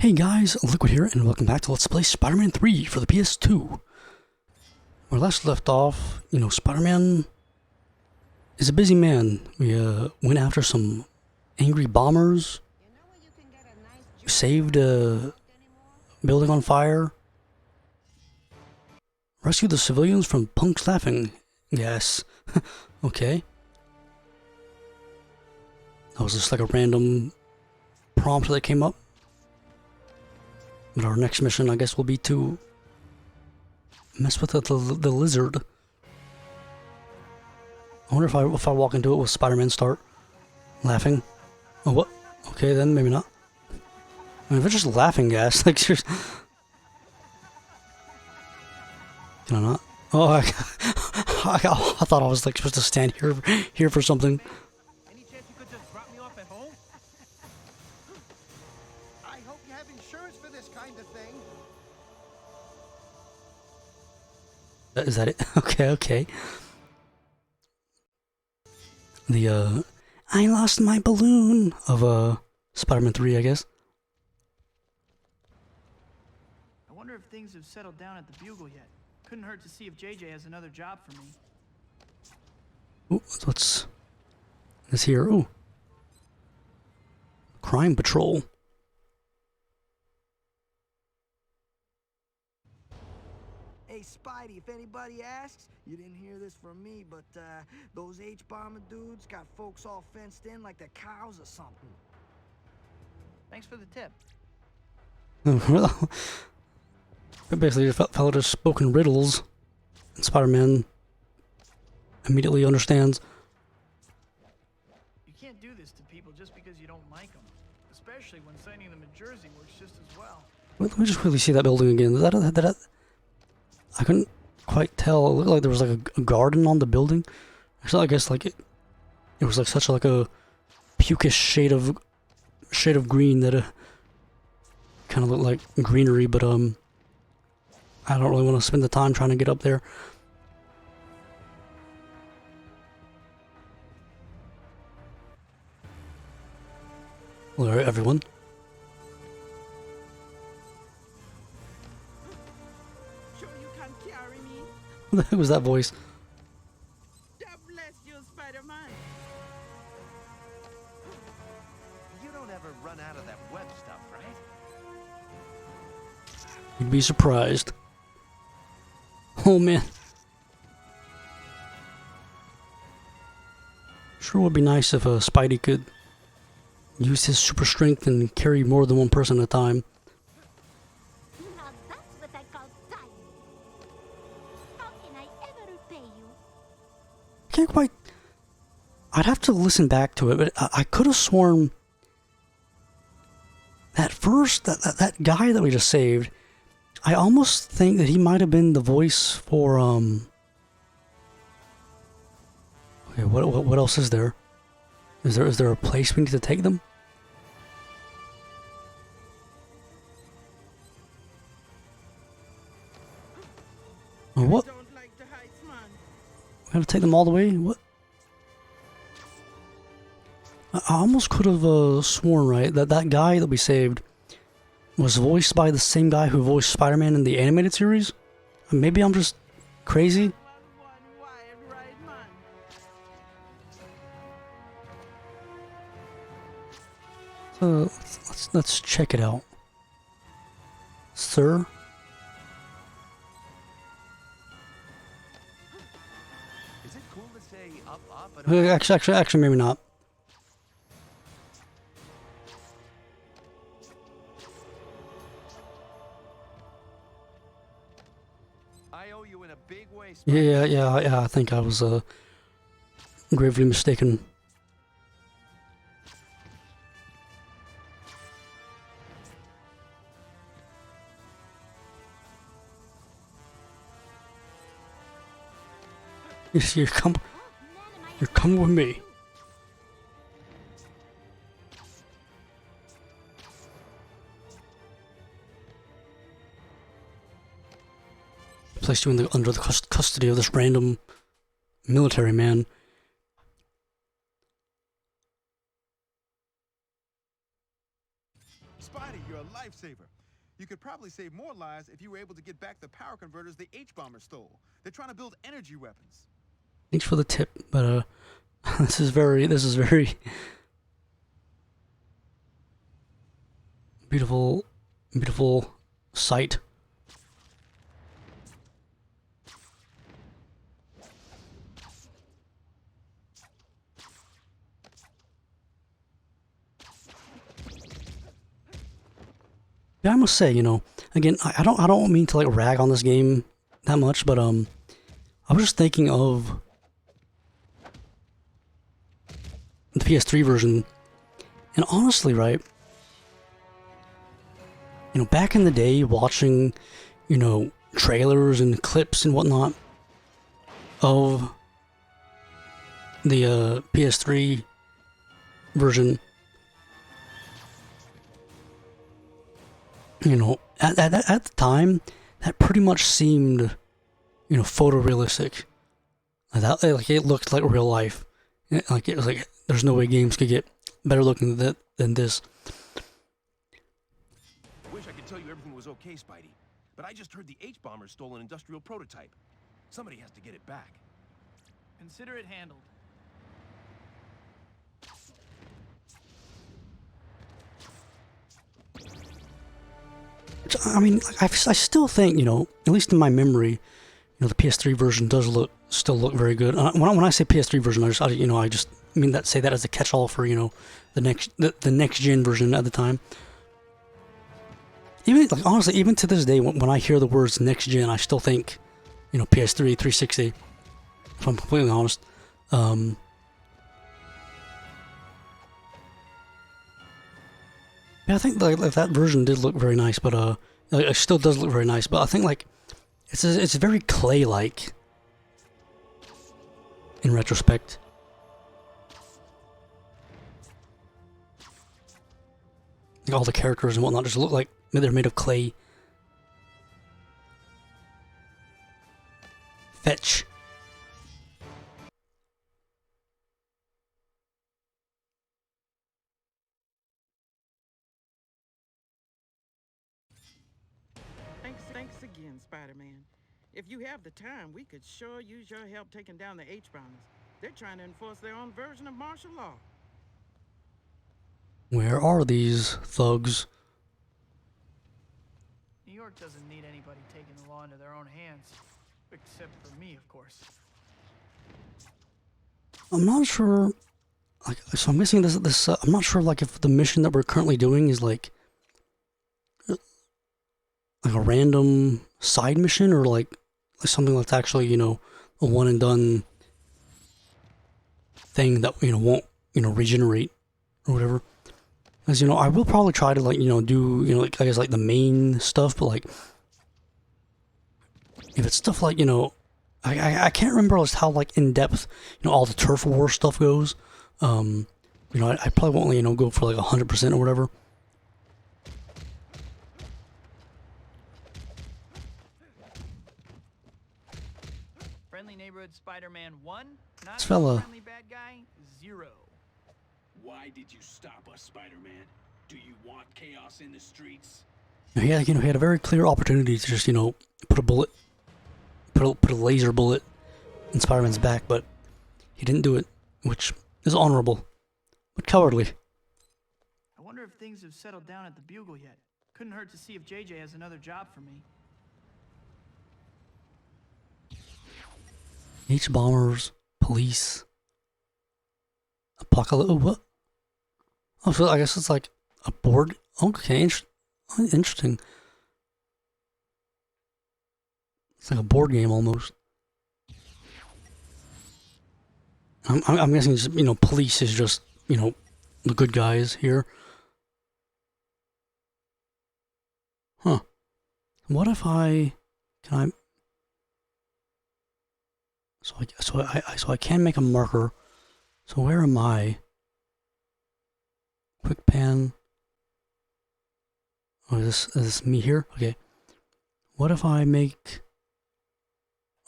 Hey guys, Liquid here, and welcome back to Let's Play Spider-Man 3 for the PS2. Where last left off, Spider-Man is a busy man. We went after some angry bombers, saved a building on fire, rescued the civilians from punks laughing gas. Okay. That was just like a random prompt that came up. But our next mission, I guess, will be to mess with the lizard. I wonder if I walk into it with Spider-Man start laughing. Oh, what? Okay, then maybe not. I mean, if it's just laughing gas, like seriously. Can I not? Oh, I thought I was like supposed to stand here for something. Any chance you could just drop me off at home? I hope you have insurance for this kind of thing. Is that it? Okay. The I lost my balloon of Spider-Man 3, I guess. I wonder if things have settled down at the Bugle yet. Couldn't hurt to see if JJ has another job for me. Ooh, what's this here? Ooh. Crime Patrol. Hey, Spidey, if anybody asks, you didn't hear this from me, but those H-bomber dudes got folks all fenced in like they're cows or something. Thanks for the tip. Basically, the fellow just spoken riddles, and Spider-Man immediately understands. You can't do this to people just because you don't like them. Especially when sending them in Jersey works just as well. Let me just quickly see that building again. That I couldn't quite tell. It looked like there was like a garden on the building. Actually, I guess like it was like such like a pukish shade of green that it kind of looked like greenery, but I don't really want to spend the time trying to get up there. Hello, everyone. Sure you can carry me? Who the heck was that voice? God bless you, Spider-Man. You don't ever run out of that web stuff, right? You'd be surprised. Oh man. Sure would be nice if Spidey could use his super strength and carry more than one person at a time. Now that's what I call time. How can I ever repay you? Can't quite. I'd have to listen back to it, but I could have sworn that first that guy that we just saved. I almost think that he might have been the voice for Okay, what else is there? Is there a place we need to take them? Oh, what? Don't like the heights, man. We gotta take them all the way? What? I almost could have sworn, right, that guy that we saved was voiced by the same guy who voiced Spider-Man in the animated series? Maybe I'm just crazy? One wild ride, man. Let's check it out. Sir? Is it cool to say up and Actually, maybe not. I owe you in a big way, Yeah, I think I was gravely mistaken. Yes, you're coming with me. Placed you under the custody of this random military man. Spidey, you're a lifesaver. You could probably save more lives if you were able to get back the power converters the H-bomber stole. They're trying to build energy weapons. Thanks for the tip, but this is very beautiful, beautiful sight. Yeah, I must say, you know, again, I don't mean to like rag on this game that much, but I was just thinking of the PS3 version, and honestly, right, you know, back in the day, watching, you know, trailers and clips and whatnot of the PS3 version, you know, at the time, that pretty much seemed, you know, photorealistic. Like it looked like real life. Like it was like there's no way games could get better looking than this. I wish I could tell you everything was okay, Spidey, but I just heard the H-bomber stole an industrial prototype. Somebody has to get it back. Consider it handled. I mean, like, I still think, you know, at least in my memory, you know, the PS3 version does still look very good. When I say PS3 version, I just mean say that as a catch-all for, you know, the next gen version at the time. Even like honestly, even to this day, when I hear the words next gen, I still think, you know, PS3, 360. If I'm completely honest. Yeah, I think like that version did look very nice, but it still does look very nice. But I think like it's very clay-like in retrospect. Like all the characters and whatnot just look like they're made of clay. Fetch. Thanks again, Spider-Man. If you have the time, we could sure use your help taking down the H-bombers. They're trying to enforce their own version of martial law. Where are these thugs? New York doesn't need anybody taking the law into their own hands. Except for me, of course. I'm not sure. Like, so I'm guessing this. I'm not sure, like, if the mission that we're currently doing is like a random side mission or like something that's actually, you know, a one and done thing that, you know, won't, you know, regenerate or whatever. As you know, I will probably try to, like, you know, do, you know, like, I guess like the main stuff, but like if it's stuff like, you know, I can't remember just how like in depth, you know, all the turf war stuff goes. You know, I probably won't, you know, go for like 100% or whatever. Friendly neighborhood Spider-Man 1, not This fella. friendly bad guy 0. Why did you stop us, Spider-Man? Do you want chaos in the streets? He had, you know, he had a very clear opportunity to just, you know, put a laser bullet in Spider-Man's back, but he didn't do it, which is honorable, but cowardly. I wonder if things have settled down at the Bugle yet. Couldn't hurt to see if JJ has another job for me. H-bombers, police, apocalypse. Oh, what? Oh, so I guess it's like a board. Okay, interesting. It's like a board game almost. I'm guessing just, you know, police is just, you know, the good guys here. Huh. What if can I? So I can make a marker. So where am I? Quick pan. Oh, is this me here? Okay. What if I make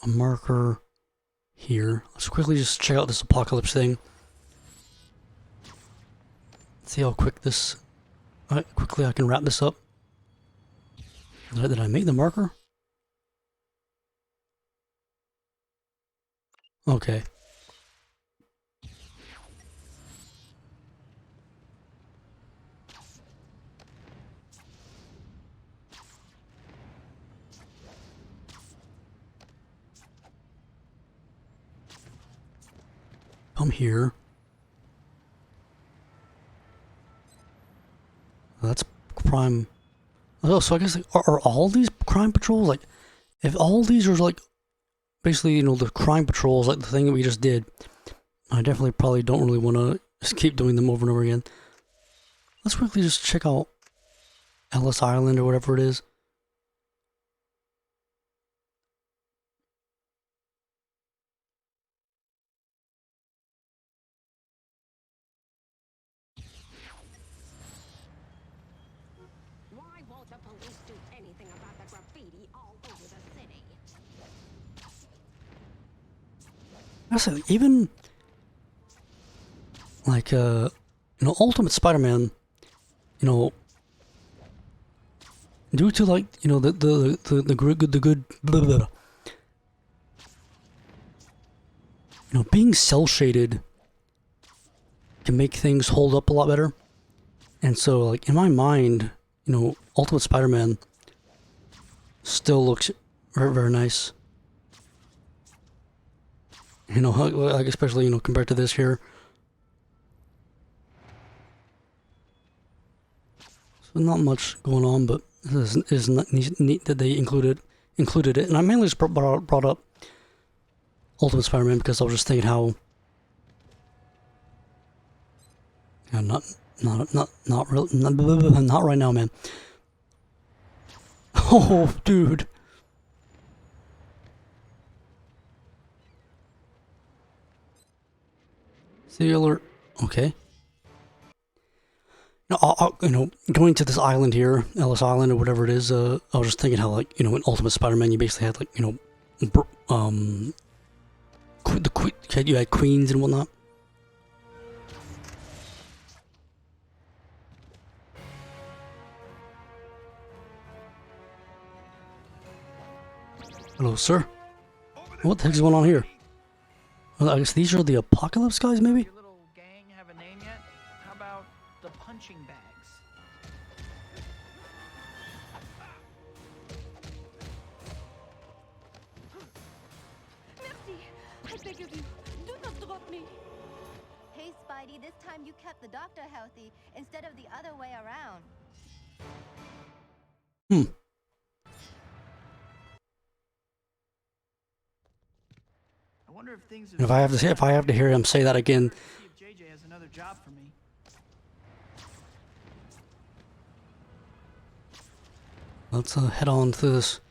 a marker here? Let's quickly just check out this apocalypse thing. See how quick this Alright, quickly I can wrap this up. Did I make the marker? Okay. Come here. That's crime. Oh, so I guess like, are all these crime patrols like? If all these are like, basically, you know, the crime patrols, like the thing that we just did, I definitely probably don't really want to just keep doing them over and over again. Let's quickly just check out Ellis Island or whatever it is. Why won't the police do anything about the graffiti all over the city? I said, even like you know, Ultimate Spider-Man, you know, due to like, you know, the good blah, blah, blah. You know, being cell shaded can make things hold up a lot better. And so like in my mind, you know, Ultimate Spider-Man still looks very, very nice. You know, like especially, you know, compared to this here. So not much going on, but this is not neat that they included it. And I mainly just brought up Ultimate Spider-Man because I was just thinking how, yeah, not right now, man. Oh, dude. See alert. Okay. You know, going to this island here, Ellis Island or whatever it is. I was just thinking how, like, you know, in Ultimate Spider-Man, you basically had like, you know, you had queens and whatnot. Hello, sir. What the heck is going on here? Well, I guess these are the Apocalypse guys, maybe? Your little gang have a name yet? How about the punching bags? Merci! I beg of you, do not drop me! Hey, Spidey, this time you kept the doctor healthy instead of the other way around. I wonder if things If I have to hear him say that again, see if JJ has another job for me. let's head on to this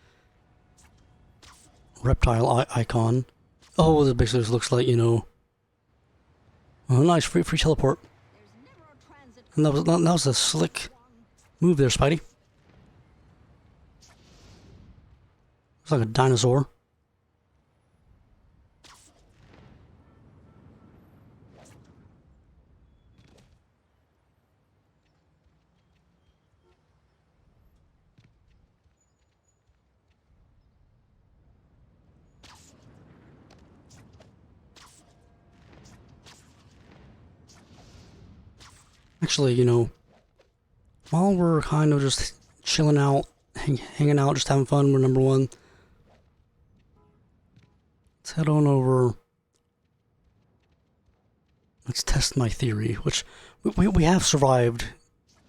reptile icon. Oh, this basically just looks like, you know, oh, nice free teleport. And that was a slick move there, Spidey. It's like a dinosaur. Actually, you know, while we're kind of just chilling out, hanging out, just having fun, we're number one. Let's head on over. Let's test my theory, which we have survived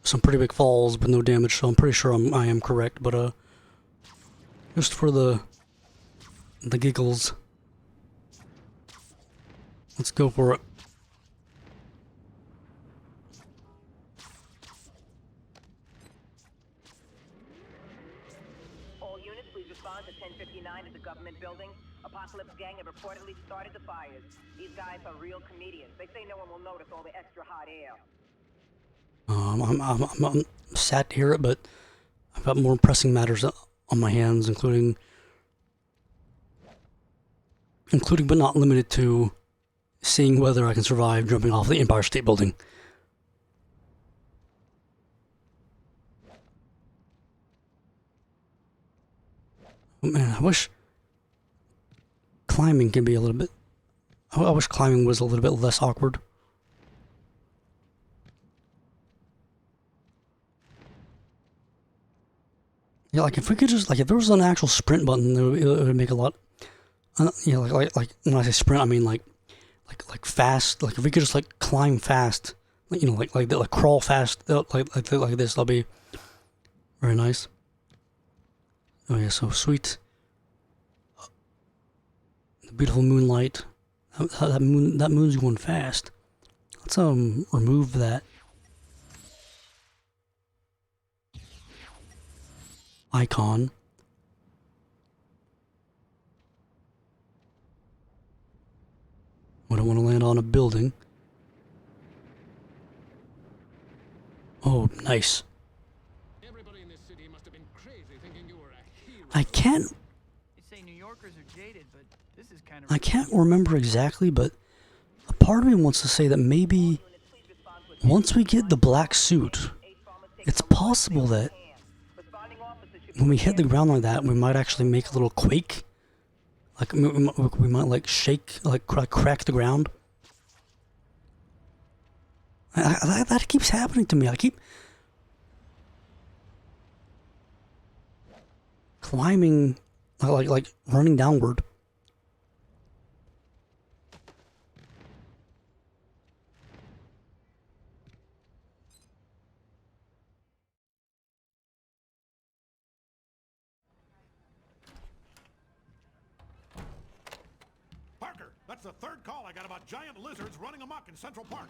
some pretty big falls with no damage, so I'm pretty sure I am correct. But just for the giggles, let's go for it. All units, please respond to 1059 at the government building. Apocalypse gang have reportedly started the fires. These guys are real comedians. They say no one will notice all the extra hot air. I'm sad to hear it, but I've got more pressing matters on my hands, including but not limited to seeing whether I can survive jumping off the Empire State Building. Oh man, I wish climbing can be a little bit... I wish climbing was a little bit less awkward. Yeah, like if we could just, like if there was an actual sprint button, it would make a lot... yeah, like when I say sprint, I mean like fast. Like if we could just like climb fast, like, you know, like crawl fast, like this, that'll be very nice. Oh yeah, so sweet. The beautiful moonlight. That moon's going fast. Let's remove that icon. We don't want to land on a building. Oh, nice. Everybody in this city must have been crazy thinking you were a hero. I can't... You say New Yorkers are jaded, but this is kind of... I can't remember exactly, but a part of me wants to say that maybe once we get the black suit, it's possible that when we hit the ground like that, we might actually make a little quake. Like we might like shake, like crack the ground. That keeps happening to me. I keep climbing, like running downward. Parker, that's the third call I got about giant lizards running amok in Central Park.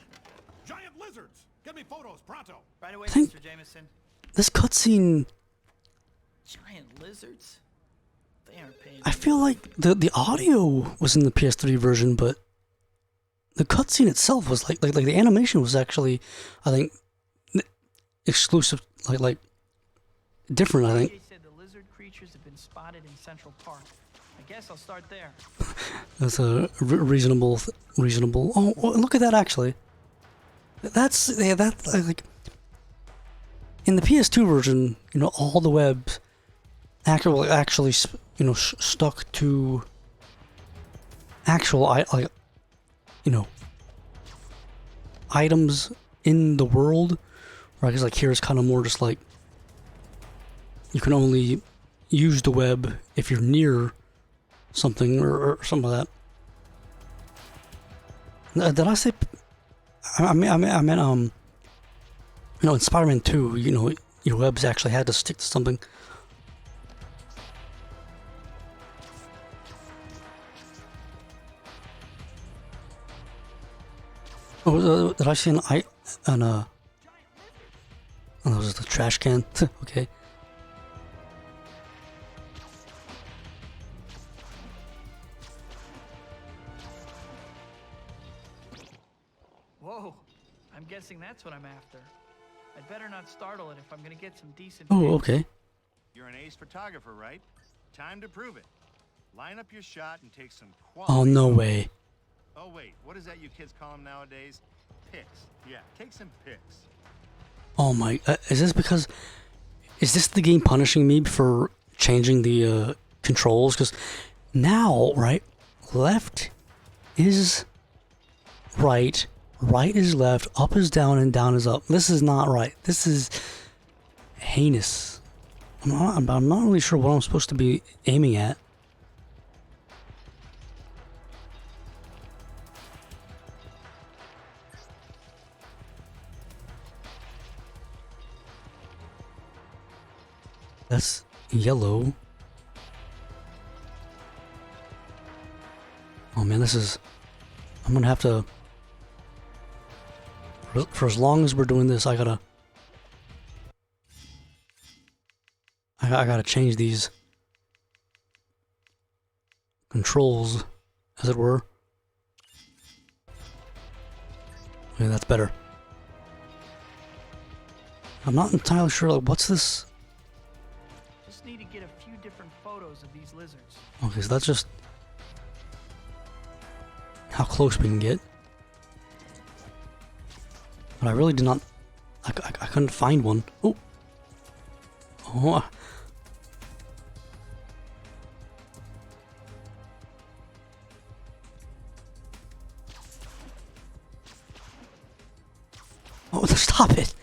Giant lizards! Get me photos, pronto. Right away, I think Mr. Jameson. this cutscene, Giant lizards? They aren't paying. I feel like the audio was in the PS3 version, but the cutscene itself was like the animation was actually, I think, exclusive, like different. I think. They said the lizard creatures have been spotted in Central Park. I guess I'll start there. That's a reasonable. Oh, look at that! Actually, that's like in the PS2 version. You know, all the webs actually you know stuck to actual items in the world. Or I guess like here it's kind of more just like you can only use the web if you're near something or something like that. Did I say? I meant you know, in Spider-Man 2, you know, your webs actually had to stick to something. Oh, did I see oh, that was just a trash can. Okay. Whoa, I'm guessing that's what I'm after. I'd better not startle it if I'm gonna get some decent. Oh, pics. okay. You're an ace photographer, right? Time to prove it. Line up your shot and take some quality. Oh, no way. Oh wait, what is that you kids call them nowadays? Pics. Yeah, take some pics. Oh my, is this the game punishing me for changing the controls? Because now, right, left is right, right is left, up is down, and down is up. This is not right. This is heinous. I'm not really sure what I'm supposed to be aiming at. That's yellow. Oh man, this is... I'm gonna have to... For as long as we're doing this, I gotta change these controls, as it were. Okay, that's better. I'm not entirely sure, like, what's this? Just need to get a few different photos of these lizards. Okay, so that's just how close we can get. But I really did not... I couldn't find one. Oh! Oh! Stop it!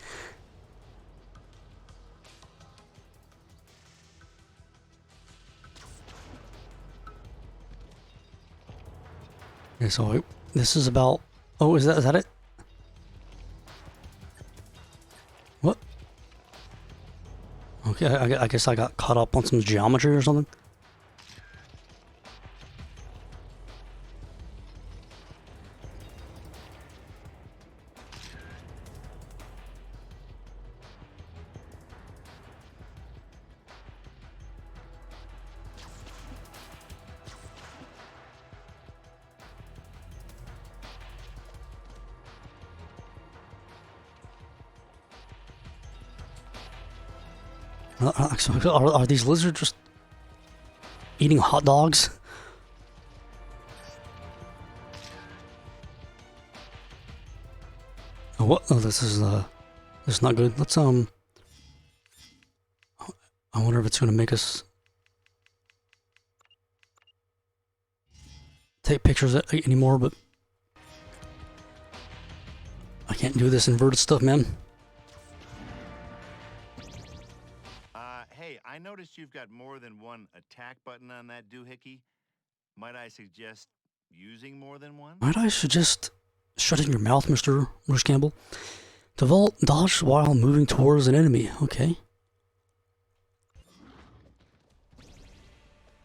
Okay, so this is about... Oh, is that it? What? Okay, I guess I got caught up on some geometry or something. Are these lizards just eating hot dogs? Oh, what? Oh, this is not good. Let's I wonder if it's gonna make us take pictures anymore, but I can't do this inverted stuff, man. Hey, I noticed you've got more than one attack button on that doohickey. Might I suggest using more than one? Might I suggest shutting your mouth, Mr. Bruce Campbell? Default dodge while moving towards an enemy. Okay.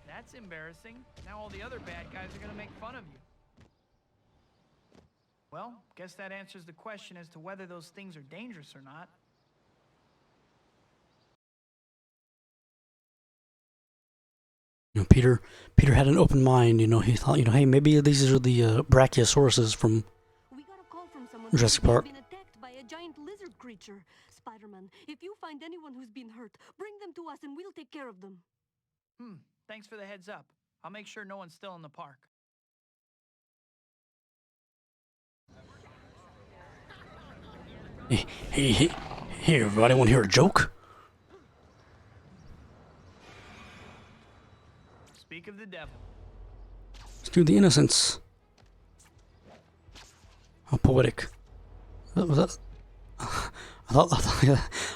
That's embarrassing. Now all the other bad guys are gonna make fun of you. Well, guess that answers the question as to whether those things are dangerous or not. You know, Peter had an open mind. You know, he thought, you know, hey, maybe these are the brachiosauruses from Jurassic Park. Been attacked by a giant lizard creature. Spider-Man, if you find anyone who's been hurt, bring them to us and we'll take care of them. Thanks for the heads up. I'll make sure no one's still in the park. Hey, everybody, want to hear a joke? Speak of the devil. Let's do the innocents. How poetic. Was that?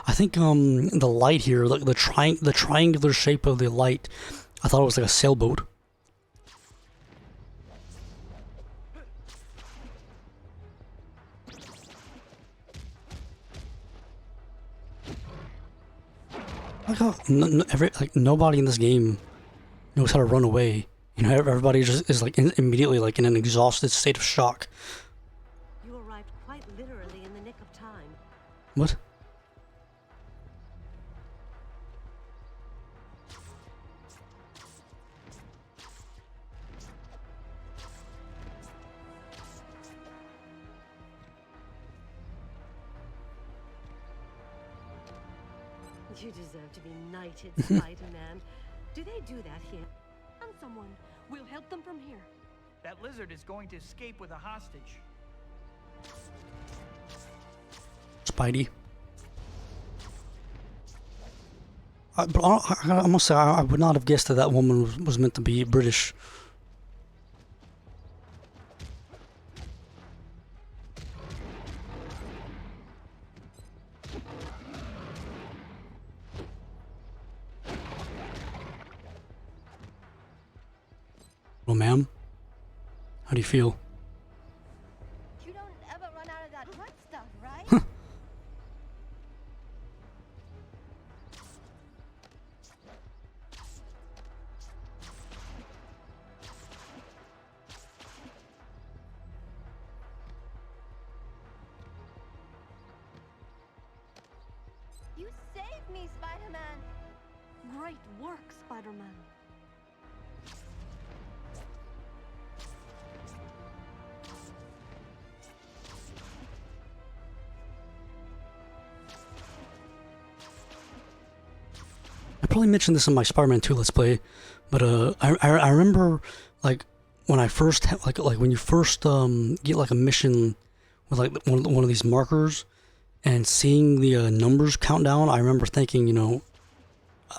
I think the light here, the triangular shape of the light, I thought it was like a sailboat. Like how nobody in this game knows how to run away. You know, everybody just is like immediately like in an exhausted state of shock. You arrived quite literally in the nick of time. What? You deserve to be knighted, Spider-Man. Do they do that here? And someone. We'll help them from here. That lizard is going to escape with a hostage. Spidey. I must say, I would not have guessed that that woman was meant to be British. Well, ma'am, how do you feel? You don't ever run out of that hot stuff, right? You saved me, Spider-Man. Great work, Spider-Man. I probably mentioned this in my Spider-Man 2 Let's Play, but I remember like when I first like when you first get like a mission with like one of these markers and seeing the numbers count down. I remember thinking, you know,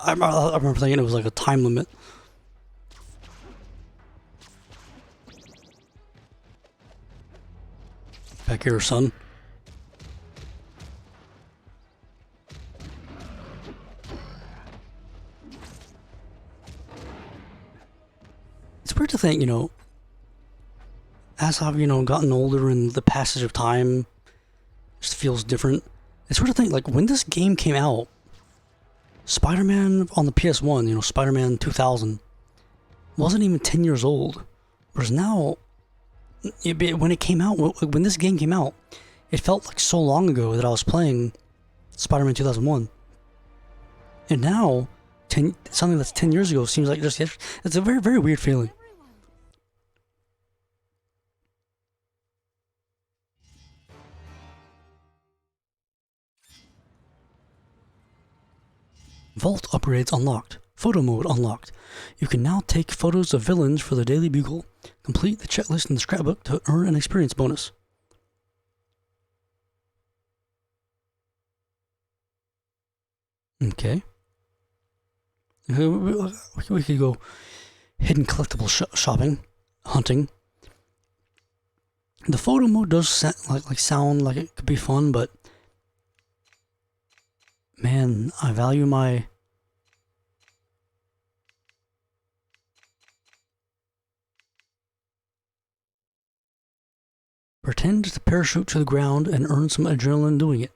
I remember thinking it was like a time limit. Back here, son. It's weird to think, you know, as I've, you know, gotten older and the passage of time just feels different. It's weird to think, like, when this game came out, Spider-Man on the PS1, you know, Spider-Man 2000, wasn't even 10 years old. Whereas now, when it came out, when this game came out, it felt like so long ago that I was playing Spider-Man 2001. And now, something that's 10 years ago seems like just yesterday. It's a very, very weird feeling. Vault upgrades unlocked. Photo mode unlocked. You can now take photos of villains for the Daily Bugle. Complete the checklist in the scrapbook to earn an experience bonus. Okay. We could go hidden collectible shopping, hunting. The photo mode does sound like it could be fun, but man, I value my pretend to parachute to the ground and earn some adrenaline doing it.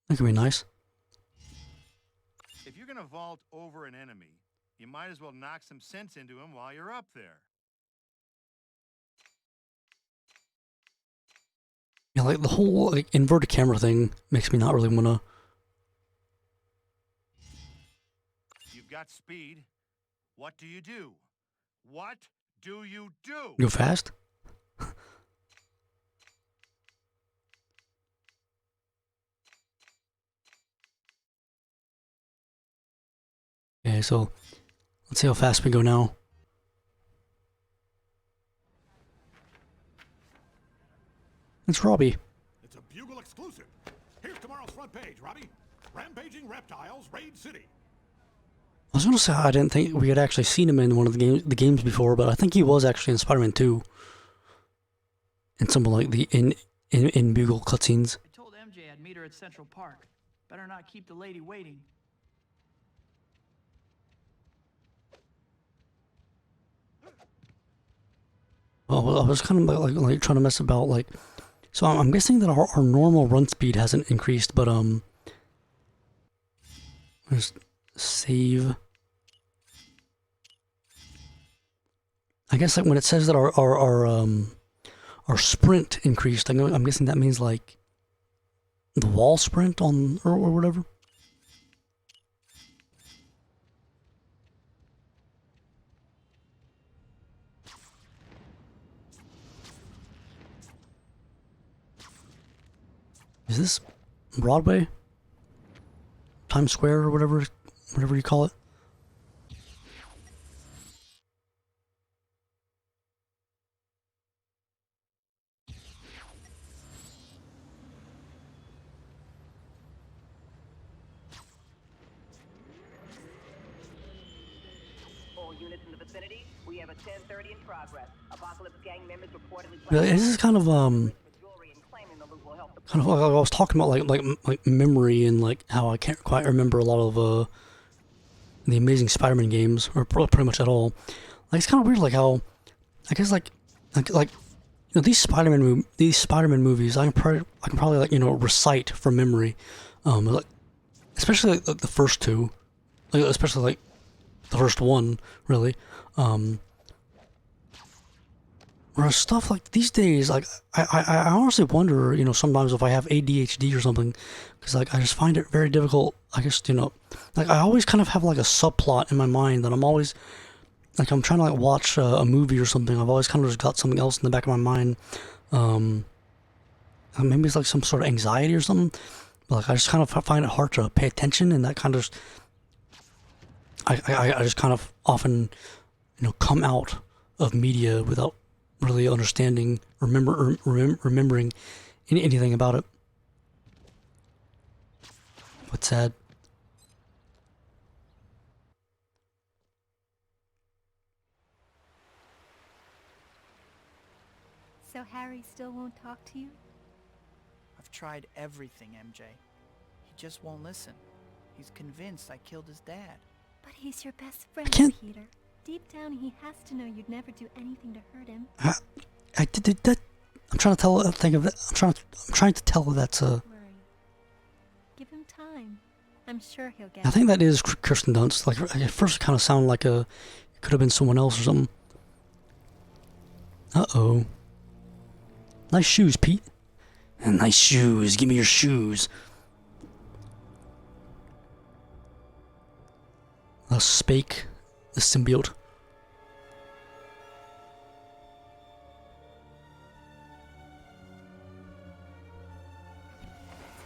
That could be nice. If you're gonna vault over an enemy, you might as well knock some sense into him while you're up there. Yeah, like the whole like inverted camera thing makes me not really wanna. You've got speed. What do you do? What do you do? Go fast? Okay, so let's see how fast we go now. It's Robbie. It's a Bugle exclusive. Here's tomorrow's front page, Robbie. Rampaging reptiles raid city. I was gonna say I didn't think we had actually seen him in one of the games before, but I think he was actually in Spider-Man 2. In some of like the in Bugle cutscenes. I told MJ I'd meet her at Central Park. Better not keep the lady waiting. Well, I was kind of like trying to mess about like, so I'm guessing that our normal run speed hasn't increased, but just save. I guess like when it says that our sprint increased, I'm guessing that means like the wall sprint on or whatever. Is this Broadway? Times Square or whatever you call it? All units in the vicinity, we have a 1030 in progress. Apocalypse gang members reportedly... Yeah, this is kind of like I was talking about like memory and like how I can't quite remember a lot of the Amazing Spider-Man games or pretty much at all. Like it's kind of weird like how I guess like you know these Spider-Man movies I can probably like you know recite from memory, like especially like the first two, like especially like the first one really. Whereas stuff like these days, like I honestly wonder, you know, sometimes if I have ADHD or something, because like I just find it very difficult. I guess you know, like I always kind of have like a subplot in my mind that I'm always like I'm trying to like watch a movie or something. I've always kind of just got something else in the back of my mind. Maybe it's like some sort of anxiety or something. But like I just kind of find it hard to pay attention, and that kind of I just kind of often you know come out of media without really understanding, remembering anything about it. What's sad? So Harry still won't talk to you? I've tried everything, MJ. He just won't listen. He's convinced I killed his dad. But he's your best friend, can't- Peter. Deep down, he has to know you'd never do anything to hurt him. I did that. I'm trying to tell. Think of it. I'm trying to tell that's a. Don't worry. Give him time. I'm sure he'll get I think that is Kirsten Dunst. Like at first, it kind of sounded like it could have been someone else or something. Uh-oh. Nice shoes, Pete. Nice shoes. Give me your shoes. Spake, the symbiote.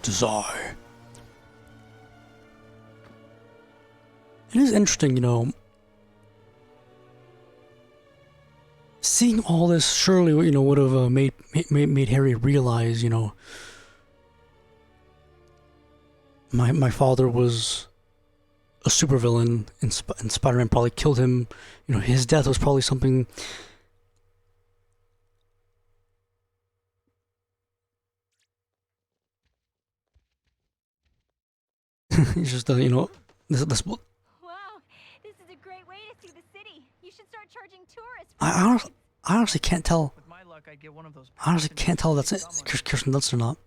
Desire. It is interesting, you know, seeing all this surely, you know, would have made Harry realize, you know, my father was a supervillain, and Spider-Man probably killed him. You know, his death was probably something. It's just, you know, this. Wow, this is a great way to see the city. You should start charging tourists. I honestly can't tell. With my luck, I'd get one of those. I honestly can't tell if that's Kirsten Dunst or not.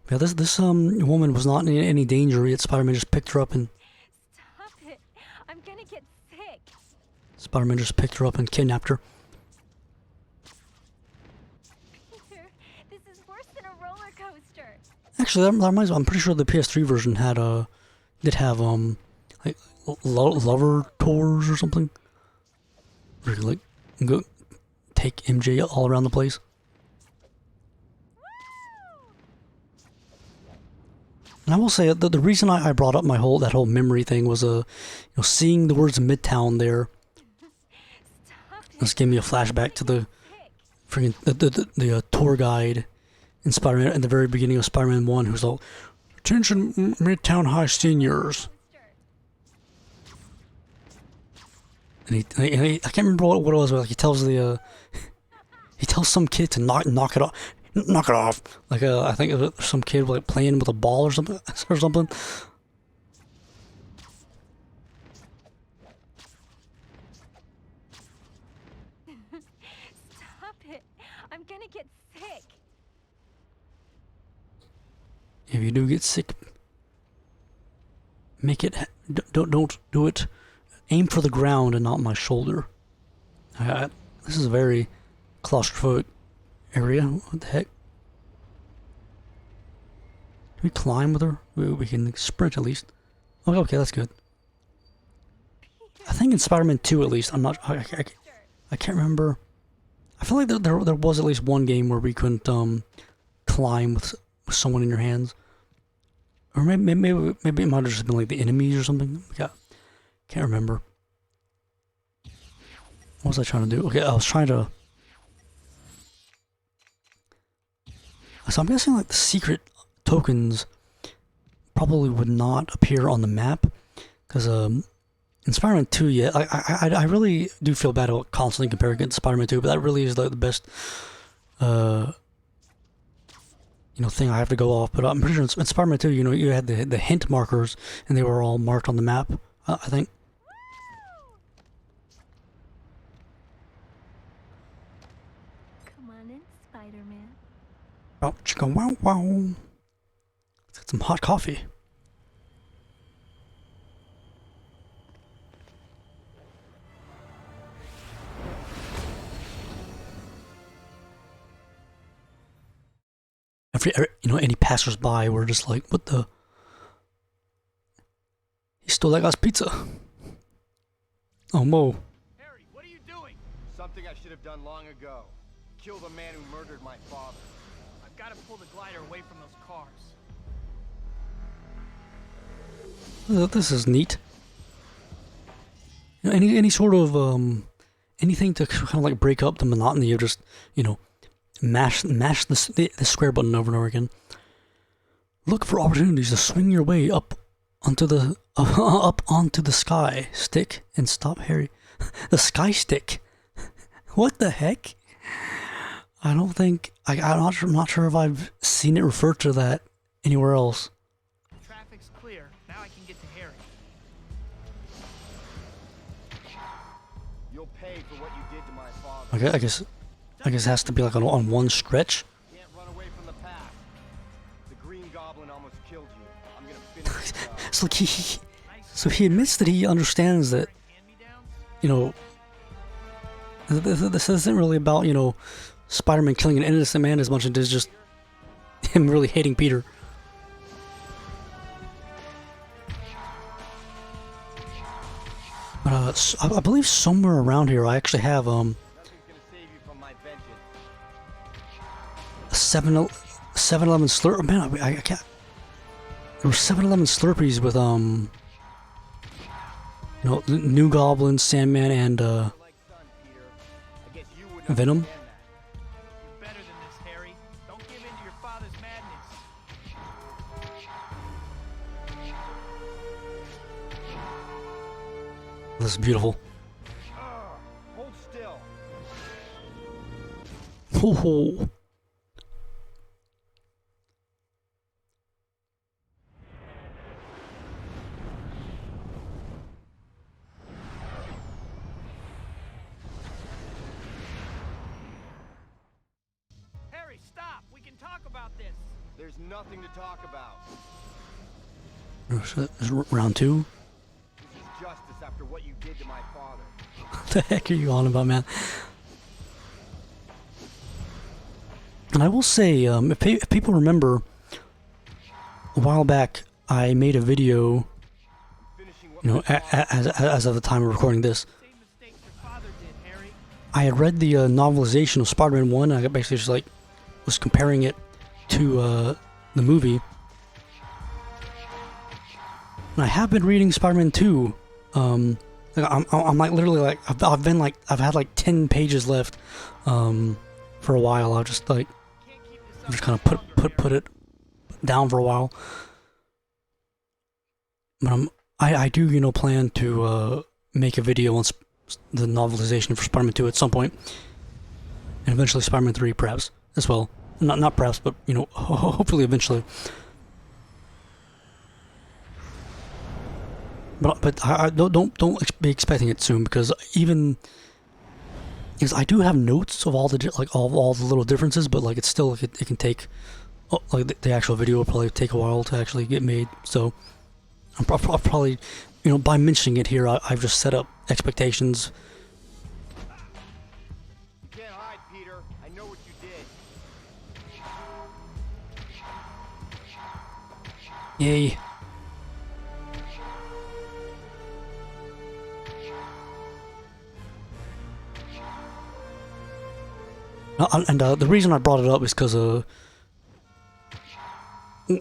But yeah, this woman was not in any danger yet. Spider-Man just picked her up and. Stop it! I'm gonna get sick. Spider-Man just picked her up and kidnapped her. Peter, this is worse than a roller coaster. Actually, that reminds me. I'm pretty sure the PS3 version did have like lover tours or something. Where you like go take MJ all around the place. And I will say that the reason I brought up that whole memory thing was you know, seeing the words Midtown there. This gave me a flashback to the freaking the tour guide in Spider-Man at the very beginning of Spider-Man 1, who's like, "Attention, Midtown High seniors." And he I can't remember what it was, but like he tells some kid to knock it off. Knock it off. Like I think it was some kid like playing with a ball or something. Stop it! I'm gonna get sick. If you do get sick, make it. Don't do it. Aim for the ground and not my shoulder. This is a very claustrophobic area. What the heck? Can we climb with her? We can sprint at least. Oh, okay, that's good. I think in Spider-Man 2 at least. I'm not. I can't remember. I feel like there was at least one game where we couldn't climb with someone in your hands. Or maybe it might have just been like the enemies or something. Yeah, can't remember. What was I trying to do? Okay, I was trying to. So I'm guessing like the secret tokens probably would not appear on the map, because in Spider-Man 2, yeah, I really do feel bad about constantly comparing it to Spider-Man 2, but that really is like the best you know, thing I have to go off. But I'm pretty sure in Spider-Man 2, you know, you had the hint markers and they were all marked on the map, I think. Come on in, Spider-Man. Oh, chicka wow wow. Let's get some hot coffee. You know, any passersby were just like, what the? He stole that guy's pizza. Oh, Mo. Harry, what are you doing? Something I should have done long ago. Kill the man who murdered my father. I've got to pull the glider away from those cars. This is neat. You know, any sort of anything to kind of like break up the monotony of just, you know, mash the square button over and over again. Look for opportunities to swing your way up onto the sky stick and stop Harry. The sky stick. What the heck? I don't think I'm not sure if I've seen it referred to that anywhere else. Traffic's clear. Now I can get to Harry. Okay, I guess it has to be like on one stretch. Can't run away from the path. The green goblin almost killed you. I'm gonna finish the job. So he admits that he understands that, you know, this isn't really about, you know, Spider-Man killing an innocent man as much as it is just him really hating Peter. But I believe somewhere around here I actually have a 7-Eleven Slurp. Man, I can't. There were 7-Eleven Slurpees with you know, New Goblin, Sandman, and Venom. You're better than this, Harry. Don't give in to your father's madness. This is beautiful. Hold still. Oh. Harry, stop. We can talk about this. There's nothing to talk about. Is it round 2? This is justice after what you did to my father. What the heck are you on about, man? And I will say, if people remember, a while back I made a video, you know, as of the time of recording this. I had read the novelization of Spider-Man 1, and I basically just like was comparing it to the movie. And I have been reading Spider-Man 2. I'm like literally like I've had like 10 pages left for a while. I'll just like kind of put it down for a while. But I do, you know, plan to make a video once the novelization for Spider-Man 2 at some point, and eventually Spider-Man 3 perhaps as well. Not perhaps, but you know, hopefully eventually. But I don't be expecting it soon, because I do have notes of all the all the little differences, but like it's still it can take like the actual video will probably take a while to actually get made. So I'll probably, you know, by mentioning it here, I've just set up expectations. You can't hide, Peter. I know what you did. Yay. And the reason I brought it up is because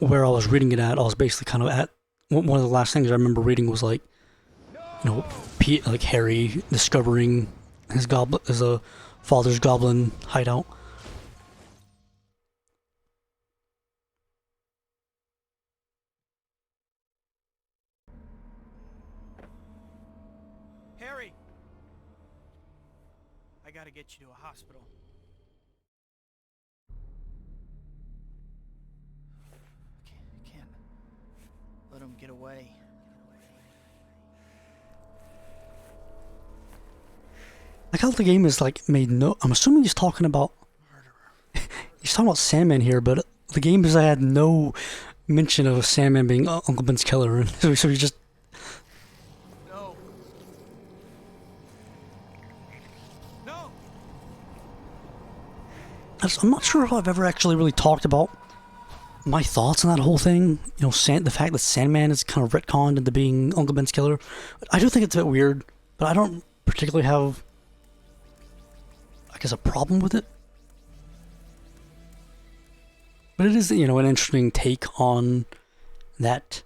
where I was reading it at, I was basically kind of at one of the last things I remember reading was like, you know, like Harry discovering his father's goblin hideout. Harry! I gotta get you to a hospital. Can't let him get away. Like how the game is like made no. I'm assuming he's talking about. He's talking about Sandman here, but the game is had no mention of Sandman being Uncle Ben's killer, and so he just. No. No. I'm not sure if I've ever actually really talked about my thoughts on that whole thing. You know, the fact that Sandman is kind of retconned into being Uncle Ben's killer. I do think it's a bit weird, but I don't particularly have, I guess, a problem with it. But it is, you know, an interesting take on that,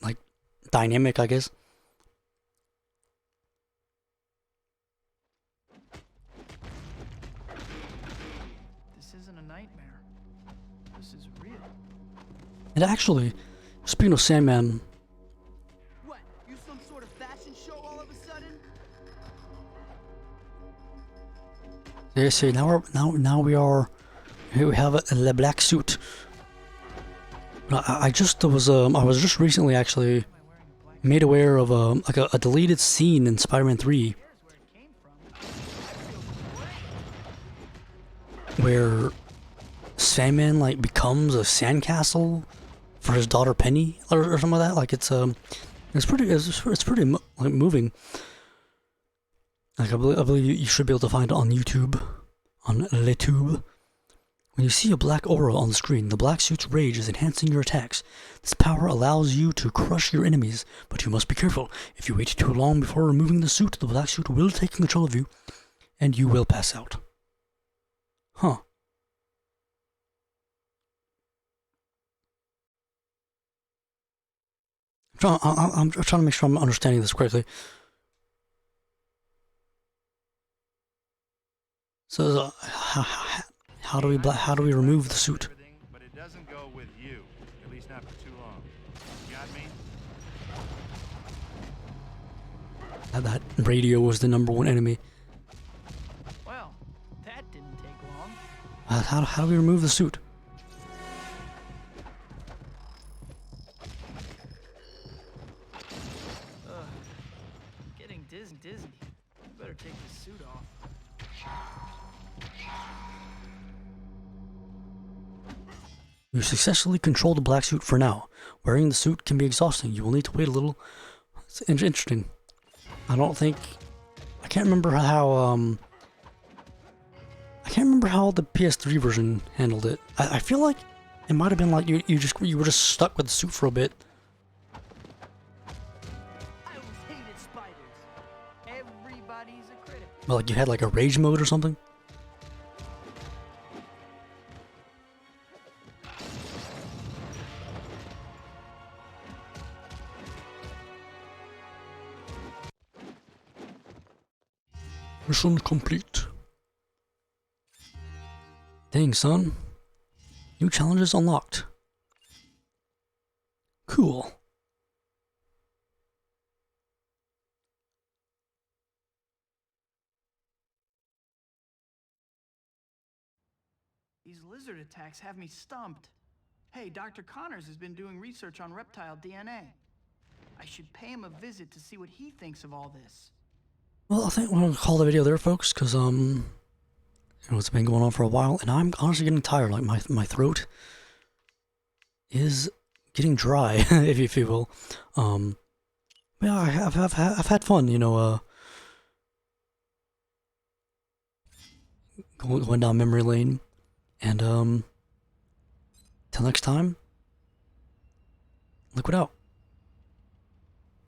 like, dynamic, I guess. This isn't a nightmare. This is real. And actually, speaking of Sandman, What? You some sort of fashion show all of a sudden? they say now we have a black suit. I was just recently actually made aware of like a deleted scene in Spider-Man 3 where Sandman like becomes a sandcastle for his daughter Penny or something like that. Like it's pretty like moving. Like I believe you should be able to find it on YouTube, on LeTube. When you see a black aura on the screen, the black suit's rage is enhancing your attacks. This power allows you to crush your enemies, but you must be careful. If you wait too long before removing the suit, the black suit will take control of you, and you will pass out. Huh. I'm trying to make sure I'm understanding this correctly. So, how do we remove the suit? But it doesn't go with you, at least not for too long. You got me? That radio was the #1 enemy. Well, that didn't take long. How do we remove the suit? I'm getting dizzy. You better take the suit off. You successfully control the black suit for now. Wearing the suit can be exhausting. You will need to wait a little. It's interesting. I can't remember how the PS3 version handled it. I feel like it might have been like you were just stuck with the suit for a bit. I always hated spiders. Everybody's a critic. Well, like you had like a rage mode or something. Mission complete. Dang, son. New challenges unlocked. Cool. These lizard attacks have me stumped. Hey, Dr. Connors has been doing research on reptile DNA. I should pay him a visit to see what he thinks of all this. Well, I think we're gonna call the video there, folks, because it's been going on for a while, and I'm honestly getting tired. Like my throat is getting dry, if you will. Yeah, I've had fun, going down memory lane, and till next time, liquid out.